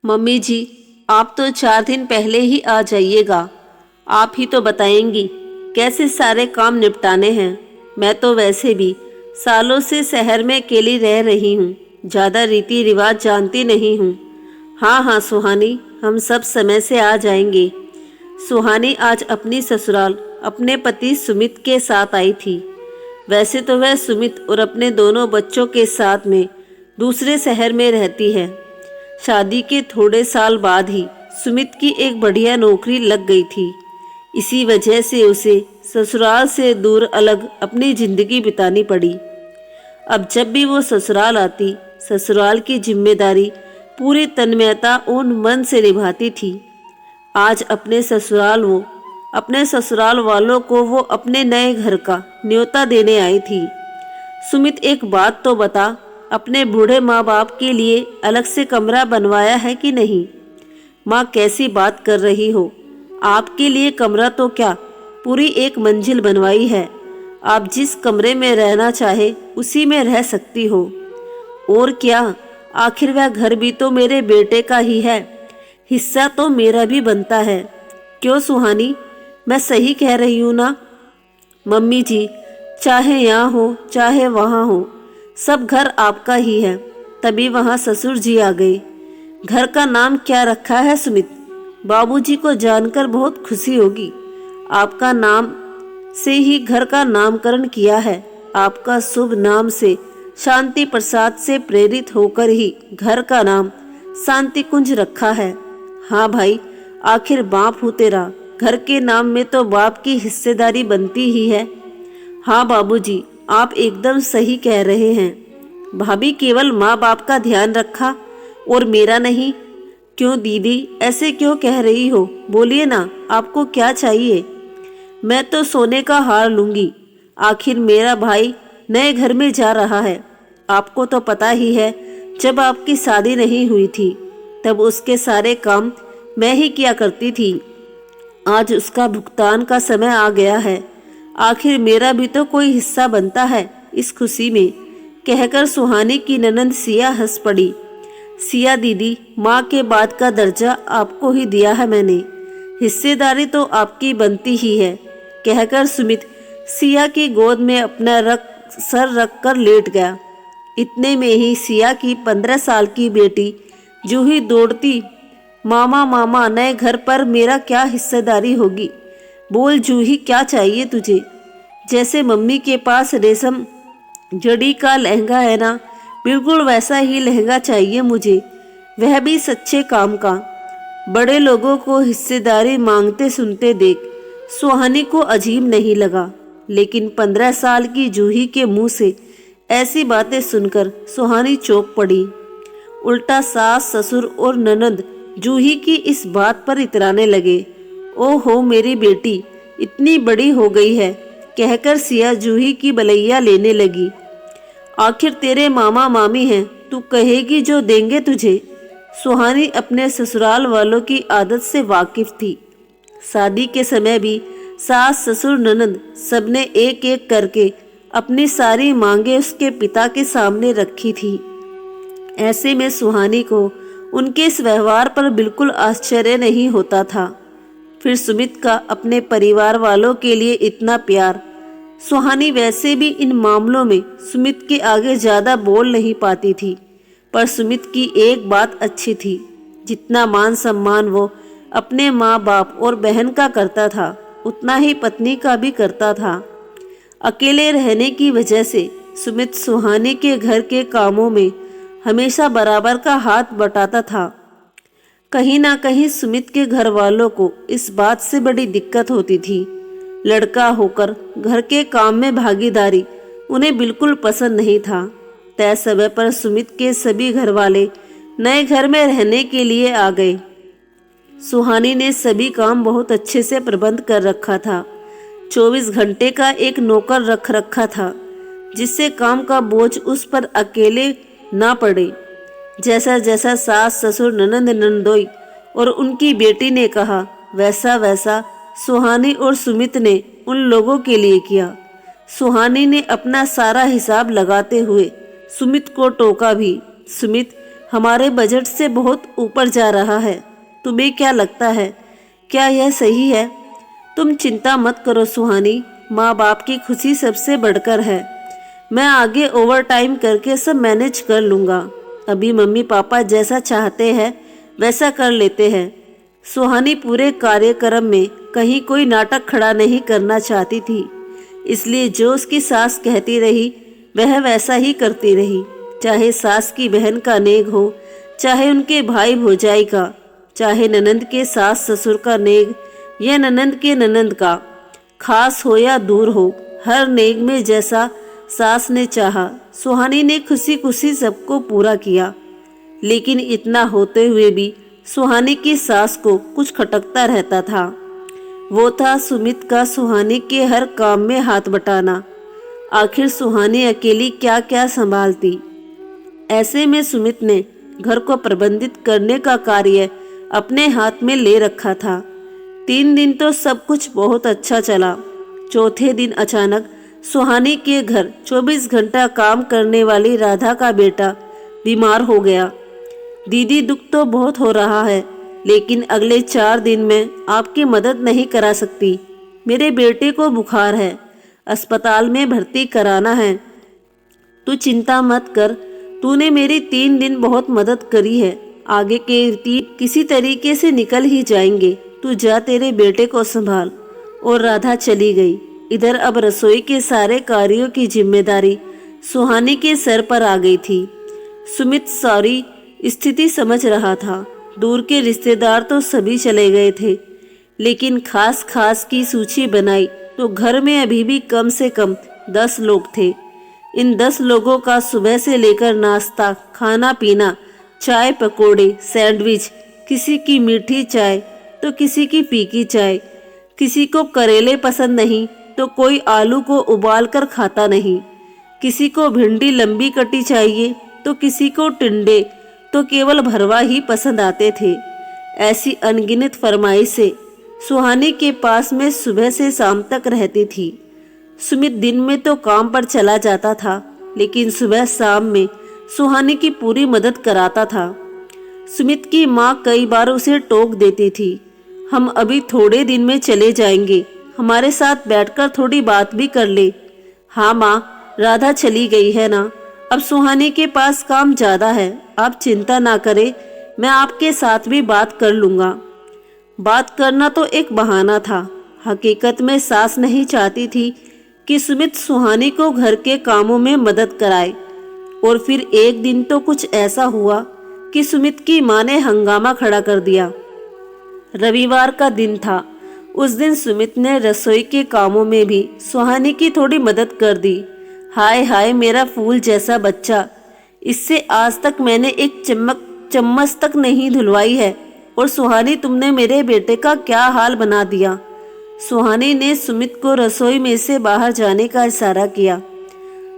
Mummy जी, आप तो 4 दिन पहले ही आ जाइएगा। आप ही तो बताएंगी कैसे सारे काम निपटाने हैं। मैं तो वैसे भी सालों से शहर में अकेली रह रही हूँ, ज़्यादा रीति रिवाज जानती नहीं हूँ। हाँ हाँ सुहानी, हम सब समय से आ जाएंगे। सुहानी आज अपनी ससुराल अपने पति सुमित के साथ आई थी। वैसे तो वह सुमित और अपने दोनों बच्चों के साथ में दूसरे शहर में रहती है। शादी के थोड़े साल बाद ही सुमित की एक बढ़िया नौकरी लग गई थी। इसी वजह से उसे ससुराल से दूर अलग अपनी जिंदगी बितानी पड़ी। अब जब भी वो ससुराल आती, ससुराल की जिम्मेदारी पूरी तन्मयता और मन से निभाती थी। आज अपने ससुराल वालों को वो अपने नए घर का न्योता देने आई थी। सुमित, एक बात तो बता, अपने बूढ़े माँ बाप के लिए अलग से कमरा बनवाया है कि नहीं? माँ, कैसी बात कर रही हो? आपके लिए कमरा तो क्या, पूरी एक मंजिल बनवाई है। आप जिस कमरे में रहना चाहे उसी में रह सकती हो। और क्या, आखिर वह घर भी तो मेरे बेटे का ही है, हिस्सा तो मेरा भी बनता है। क्यों सुहानी, मैं सही कह रही हूँ ना? मम्मी जी, चाहे यहाँ हो चाहे वहाँ हो, सब घर आपका ही है। तभी वहाँ ससुर जी आ गए। घर का नाम क्या रखा है सुमित? बाबूजी को जानकर बहुत खुशी होगी। आपका नाम से ही घर का नामकरण किया है। आपका शुभ नाम से शांति प्रसाद से प्रेरित होकर ही घर का नाम शांति कुंज रखा है। हाँ भाई, आखिर बाप हूँ तेरा, घर के नाम में तो बाप की हिस्सेदारी बनती ही है। हाँ बाबूजी, आप एकदम सही कह रहे हैं। भाभी केवल माँ बाप का ध्यान रखा और मेरा नहीं। क्यों दीदी, ऐसे क्यों कह रही हो? बोलिए ना, आपको क्या चाहिए? मैं तो सोने का हार लूंगी। आखिर मेरा भाई नए घर में जा रहा है। आपको तो पता ही है, जब आपकी शादी नहीं हुई थी तब उसके सारे काम मैं ही किया करती थी। आज उसका भुगतान का समय आ गया है। आखिर मेरा भी तो कोई हिस्सा बनता है इस खुशी में, कहकर सुहानी की ननंद सिया हंस पड़ी। सिया दीदी, माँ के बाद का दर्जा आपको ही दिया है मैंने, हिस्सेदारी तो आपकी बनती ही है, कहकर सुमित सिया की गोद में अपना सर रख कर लेट गया। इतने में ही सिया की 15 साल की बेटी जूही दौड़ती, मामा मामा, नए घर पर मेरा क्या हिस्सेदारी होगी? बोल जूही, क्या चाहिए तुझे? जैसे मम्मी के पास रेशम जड़ी का लहंगा है ना, बिल्कुल वैसा ही लहंगा चाहिए मुझे, वह भी सच्चे काम का। बड़े लोगों को हिस्सेदारी मांगते सुनते देख सुहानी को अजीब नहीं लगा, लेकिन 15 साल की जूही के मुंह से ऐसी बातें सुनकर सुहानी चौंक पड़ी। उल्टा सास ससुर और ननंद जूही की इस बात पर इतराने लगे। ओहो मेरी बेटी इतनी बड़ी हो गई है, कहकर सिया जूही की बलैया लेने लगी। आखिर तेरे मामा मामी हैं, तू कहेगी जो देंगे तुझे। सुहानी अपने ससुराल वालों की आदत से वाकिफ थी। शादी के समय भी सास ससुर ननंद सबने एक एक करके अपनी सारी मांगे उसके पिता के सामने रखी थी। ऐसे में सुहानी को उनके इस व्यवहार पर बिल्कुल आश्चर्य नहीं होता था। फिर सुमित का अपने परिवार वालों के लिए इतना प्यार। सुहानी वैसे भी इन मामलों में सुमित के आगे ज़्यादा बोल नहीं पाती थी, पर सुमित की एक बात अच्छी थी, जितना मान सम्मान वो अपने माँ बाप और बहन का करता था, उतना ही पत्नी का भी करता था। अकेले रहने की वजह से सुमित सुहानी के घर के कामों में हमेशा बराबर का हाथ बटाता था। कहीं ना कहीं सुमित के घर वालों को इस बात से बड़ी दिक्कत होती थी। लड़का होकर घर के काम में भागीदारी उन्हें बिल्कुल पसंद नहीं था। तय समय पर सुमित के सभी घर वाले नए घर में रहने के लिए आ गए। सुहानी ने सभी काम बहुत अच्छे से प्रबंध कर रखा था। 24 घंटे का एक नौकर रख रखा था, जिससे काम का बोझ उस पर अकेले ना पड़े। जैसा जैसा सास ससुर ननंद नंदोई और उनकी बेटी ने कहा, वैसा वैसा सुहानी और सुमित ने उन लोगों के लिए किया। सुहानी ने अपना सारा हिसाब लगाते हुए सुमित को टोका भी। सुमित, हमारे बजट से बहुत ऊपर जा रहा है। तुम्हें क्या लगता है, क्या यह सही है? तुम चिंता मत करो सुहानी, माँ बाप की खुशी सबसे बढ़कर है। मैं आगे ओवर टाइम करके सब मैनेज कर लूँगा। अभी मम्मी पापा जैसा चाहते हैं वैसा कर लेते हैं। सुहानी पूरे कार्यक्रम में कहीं कोई नाटक खड़ा नहीं करना चाहती थी, इसलिए जो उसकी सास कहती रही वह वैसा ही करती रही। चाहे सास की बहन का नेग हो, चाहे उनके भाई भौजाई का, चाहे ननंद के सास ससुर का नेग या ननंद के ननंद का, खास हो या दूर हो, हर नेग में जैसा सास ने चाहा सुहानी ने खुशी खुशी सबको पूरा किया। लेकिन इतना होते हुए भी सुहानी की सास को कुछ खटकता रहता था। वो था सुमित का सुहानी के हर काम में हाथ बटाना। आखिर सुहानी अकेली क्या क्या संभालती। ऐसे में सुमित ने घर को प्रबंधित करने का कार्य अपने हाथ में ले रखा था। 3 दिन तो सब कुछ बहुत अच्छा चला। चौथे दिन अचानक सुहानी के घर 24 घंटा काम करने वाली राधा का बेटा बीमार हो गया। दीदी, दुख तो बहुत हो रहा है, लेकिन अगले 4 दिन में आपकी मदद नहीं करा सकती। मेरे बेटे को बुखार है, अस्पताल में भर्ती कराना है। तू चिंता मत कर, तूने मेरी 3 दिन बहुत मदद करी है। आगे के 3 किसी तरीके से निकल ही जाएंगे। तू जा, तेरे बेटे को संभाल। और राधा चली गई। इधर अब रसोई के सारे कार्यों की जिम्मेदारी सुहानी के सर पर आ गई थी। सुमित सारी स्थिति समझ रहा था। दूर के रिश्तेदार तो सभी चले गए थे, लेकिन खास खास की सूची बनाई तो घर में अभी भी कम से कम 10 लोग थे। इन 10 लोगों का सुबह से लेकर नाश्ता, खाना पीना, चाय पकौड़े, सैंडविच, किसी की मीठी चाय तो किसी की फीकी चाय, किसी को करेले पसंद नहीं तो कोई आलू को उबाल कर खाता नहीं, किसी को भिंडी लंबी कटी चाहिए तो किसी को टिंडे तो केवल भरवा ही पसंद आते थे। ऐसी अनगिनत फरमाइशें सुहानी के पास में सुबह से शाम तक रहती थी। सुमित दिन में तो काम पर चला जाता था, लेकिन सुबह शाम में सुहानी की पूरी मदद कराता था। सुमित की माँ कई बार उसे टोक देती थी, हम अभी थोड़े दिन में चले जाएंगे, हमारे साथ बैठकर थोड़ी बात भी कर ले। हाँ माँ, राधा चली गई है ना, अब सुहानी के पास काम ज़्यादा है, आप चिंता ना करें, मैं आपके साथ भी बात कर लूँगा। बात करना तो एक बहाना था। हकीकत में सास नहीं चाहती थी कि सुमित सुहानी को घर के कामों में मदद कराए। और फिर एक दिन तो कुछ ऐसा हुआ कि सुमित की माँ ने हंगामा खड़ा कर दिया। रविवार का दिन था। उस दिन सुमित ने रसोई के कामों में भी सुहानी की थोड़ी मदद कर दी। हाय हाय मेरा फूल जैसा बच्चा, इससे आज तक मैंने एक चम्मच तक नहीं धुलवाई है, और सुहानी तुमने मेरे बेटे का क्या हाल बना दिया। सुहानी ने सुमित को रसोई में से बाहर जाने का इशारा किया।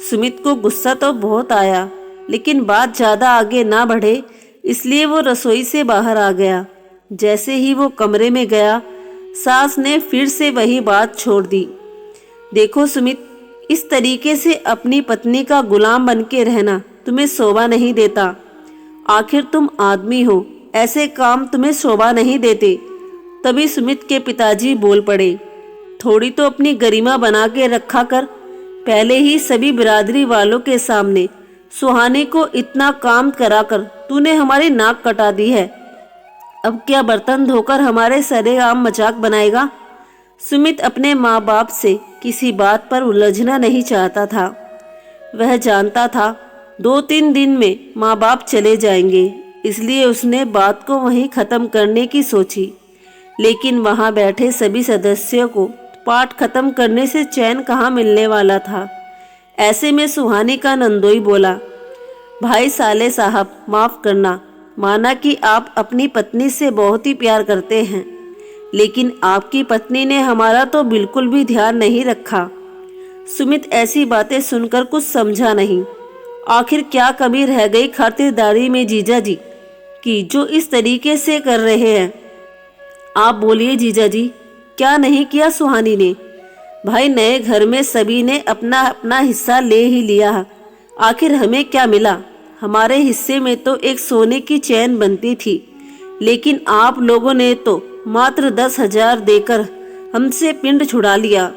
सुमित को गुस्सा तो बहुत आया, लेकिन बात ज़्यादा आगे ना बढ़े इसलिए वो रसोई से बाहर आ गया। जैसे ही वो कमरे में गया, सास ने फिर से वही बात छोड़ दी। देखो सुमित, इस तरीके से अपनी पत्नी का गुलाम बन के रहना तुम्हें शोभा नहीं देता। आखिर तुम आदमी हो, ऐसे काम तुम्हें शोभा नहीं देते। तभी सुमित के पिताजी बोल पड़े, थोड़ी तो अपनी गरिमा बना के रखा कर। पहले ही सभी बिरादरी वालों के सामने सुहानी को इतना काम कराकर तूने हमारी नाक कटा दी है। अब क्या बर्तन धोकर हमारे सरेआम मजाक बनाएगा? सुमित अपने माँ बाप से किसी बात पर उलझना नहीं चाहता था। वह जानता था 2-3 दिन में माँ बाप चले जाएंगे, इसलिए उसने बात को वहीं ख़त्म करने की सोची। लेकिन वहाँ बैठे सभी सदस्यों को पाठ खत्म करने से चैन कहाँ मिलने वाला था। ऐसे में सुहानी का नंदोई बोला, भाई साले साहब माफ़ करना, माना कि आप अपनी पत्नी से बहुत ही प्यार करते हैं, लेकिन आपकी पत्नी ने हमारा तो बिल्कुल भी ध्यान नहीं रखा। सुमित ऐसी बातें सुनकर कुछ समझा नहीं। आखिर क्या कमी रह गई खातिरदारी में जीजा जी की जो इस तरीके से कर रहे हैं? आप बोलिए जीजा जी, क्या नहीं किया सुहानी ने? भाई नए घर में सभी ने अपना अपना हिस्सा ले ही लिया, आखिर हमें क्या मिला? हमारे हिस्से में तो एक सोने की चैन बनती थी, लेकिन आप लोगों ने तो मात्र 10,000 देकर हमसे पिंड छुड़ा लिया।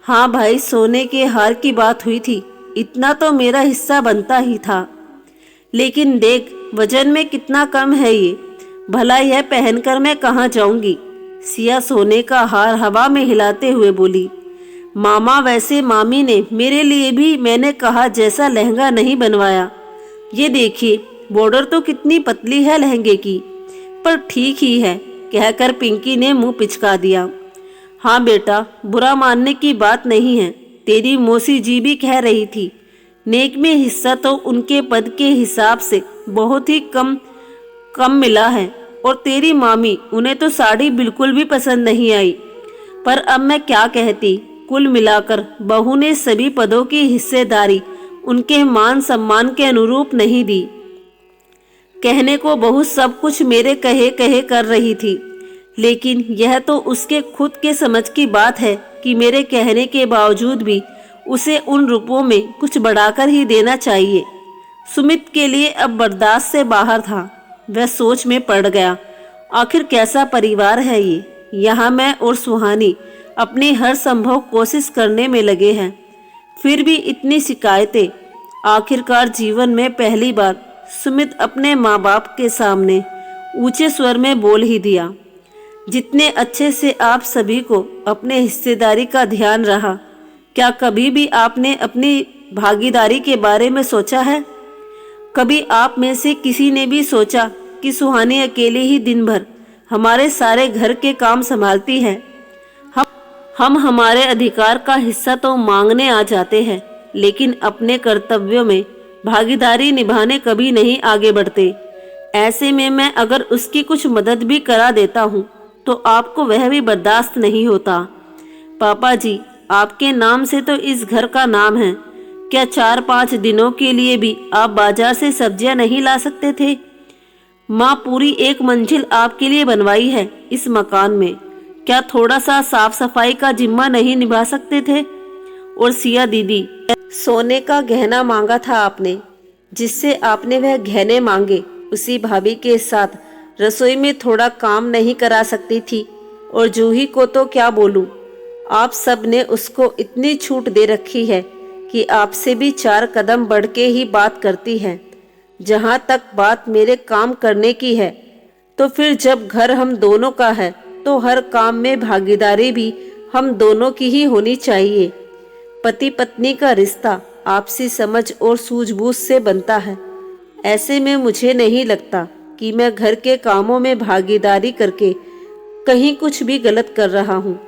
हाँ भाई, सोने के हार की बात हुई थी, इतना तो मेरा हिस्सा बनता ही था। लेकिन देख, वजन में कितना कम है ये, भला यह पहनकर मैं कहाँ जाऊंगी। सिया सोने का हार हवा में हिलाते हुए बोली। मामा, वैसे मामी ने मेरे लिए भी मैंने कहा जैसा लहंगा नहीं बनवाया। ये देखिए, बॉर्डर तो कितनी पतली है लहंगे की, पर ठीक ही है, कहकर पिंकी ने मुंह पिचका दिया। हाँ बेटा, बुरा मानने की बात नहीं है, तेरी मौसी जी भी कह रही थी, नेक में हिस्सा तो उनके पद के हिसाब से बहुत ही कम मिला है, और तेरी मामी, उन्हें तो साड़ी बिल्कुल भी पसंद नहीं आई। पर अब मैं क्या कहती, कुल मिलाकर बहू ने सभी पदों की हिस्सेदारी उनके मान सम्मान के अनुरूप नहीं दी। कहने को बहुत सब कुछ मेरे कहे कहे कर रही थी, लेकिन यह तो उसके खुद के समझ की बात है कि मेरे कहने के बावजूद भी उसे उन रुपयों में कुछ बढ़ाकर ही देना चाहिए। सुमित के लिए अब बर्दाश्त से बाहर था। वह सोच में पड़ गया, आखिर कैसा परिवार है ये। यहाँ मैं और सुहानी अपनी हर संभव कोशिश करने में लगे हैं, फिर भी इतनी शिकायतें। आखिरकार जीवन में पहली बार सुमित अपने माँ बाप के सामने ऊंचे स्वर में बोल ही दिया, जितने अच्छे से आप सभी को अपने हिस्सेदारी का ध्यान रहा, क्या कभी भी आपने अपनी भागीदारी के बारे में सोचा है? कभी आप में से किसी ने भी सोचा कि सुहानी अकेले ही दिन भर हमारे सारे घर के काम संभालती है? हम हमारे अधिकार का हिस्सा तो मांगने आ जाते हैं, लेकिन अपने कर्तव्यों में भागीदारी निभाने कभी नहीं आगे बढ़ते। ऐसे में मैं अगर उसकी कुछ मदद भी करा देता हूँ तो आपको वह भी बर्दाश्त नहीं होता। पापा जी, आपके नाम से तो इस घर का नाम है, क्या 4-5 दिनों के लिए भी आप बाजार से सब्जियां नहीं ला सकते थे? माँ, पूरी एक मंजिल आपके लिए बनवाई है इस मकान में, क्या थोड़ा सा साफ सफाई का जिम्मा नहीं निभा सकते थे? और सिया दीदी, सोने का गहना मांगा था आपने, जिससे आपने वह गहने मांगे उसी भाभी के साथ रसोई में थोड़ा काम नहीं करा सकती थी? और जूही को तो क्या बोलूं, आप सब ने उसको इतनी छूट दे रखी है कि आपसे भी 4 कदम बढ़ के ही बात करती है। जहां तक बात मेरे काम करने की है, तो फिर जब घर हम दोनों का है तो हर काम में भागीदारी भी हम दोनों की ही होनी चाहिए। पति पत्नी का रिश्ता आपसी समझ और सूझबूझ से बनता है। ऐसे में मुझे नहीं लगता कि मैं घर के कामों में भागीदारी करके कहीं कुछ भी गलत कर रहा हूँ।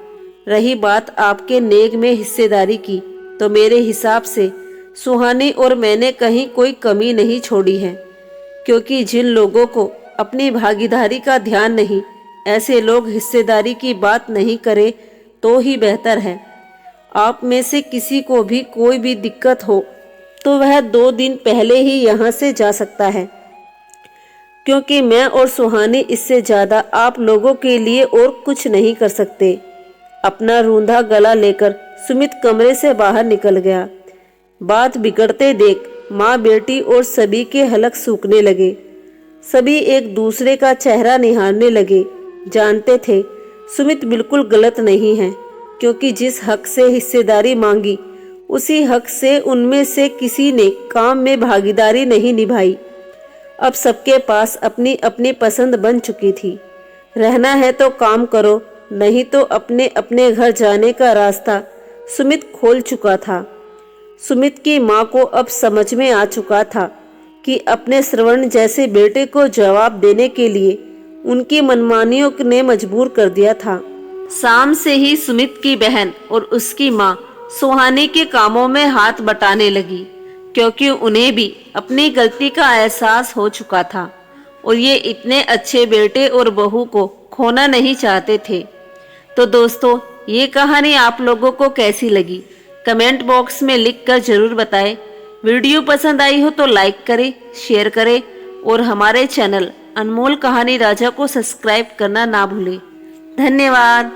रही बात आपके नेक में हिस्सेदारी की, तो मेरे हिसाब से सुहानी और मैंने कहीं कोई कमी नहीं छोड़ी है, क्योंकि जिन लोगों को अपनी भागीदारी का ध्यान नहीं, ऐसे लोग हिस्सेदारी की बात नहीं करें तो ही बेहतर है। आप में से किसी को भी कोई भी दिक्कत हो तो वह 2 दिन पहले ही यहाँ से जा सकता है, क्योंकि मैं और सुहानी इससे ज़्यादा आप लोगों के लिए और कुछ नहीं कर सकते। अपना रूंधा गला लेकर सुमित कमरे से बाहर निकल गया। बात बिगड़ते देख माँ बेटी और सभी के हलक सूखने लगे। सभी एक दूसरे का चेहरा निहारने लगे। जानते थे सुमित बिल्कुल गलत नहीं है, क्योंकि जिस हक से हिस्सेदारी मांगी उसी हक से उनमें से किसी ने काम में भागीदारी नहीं निभाई। अब सबके पास अपनी अपनी पसंद बन चुकी थी। रहना है तो काम करो, नहीं तो अपने अपने घर जाने का रास्ता सुमित खोल चुका था। सुमित की माँ को अब समझ में आ चुका था कि अपने श्रवण जैसे बेटे को जवाब देने के लिए उनकी मनमानियों ने मजबूर कर दिया था। शाम से ही सुमित की बहन और उसकी माँ सुहानी के कामों में हाथ बटाने लगी, क्योंकि उन्हें भी अपनी गलती का एहसास हो चुका था और ये इतने अच्छे बेटे और बहू को खोना नहीं चाहते थे। तो दोस्तों, ये कहानी आप लोगों को कैसी लगी कमेंट बॉक्स में लिखकर जरूर बताएं। वीडियो पसंद आई हो तो लाइक करें, शेयर करें और हमारे चैनल अनमोल कहानी राजा को सब्सक्राइब करना ना भूलें। धन्यवाद।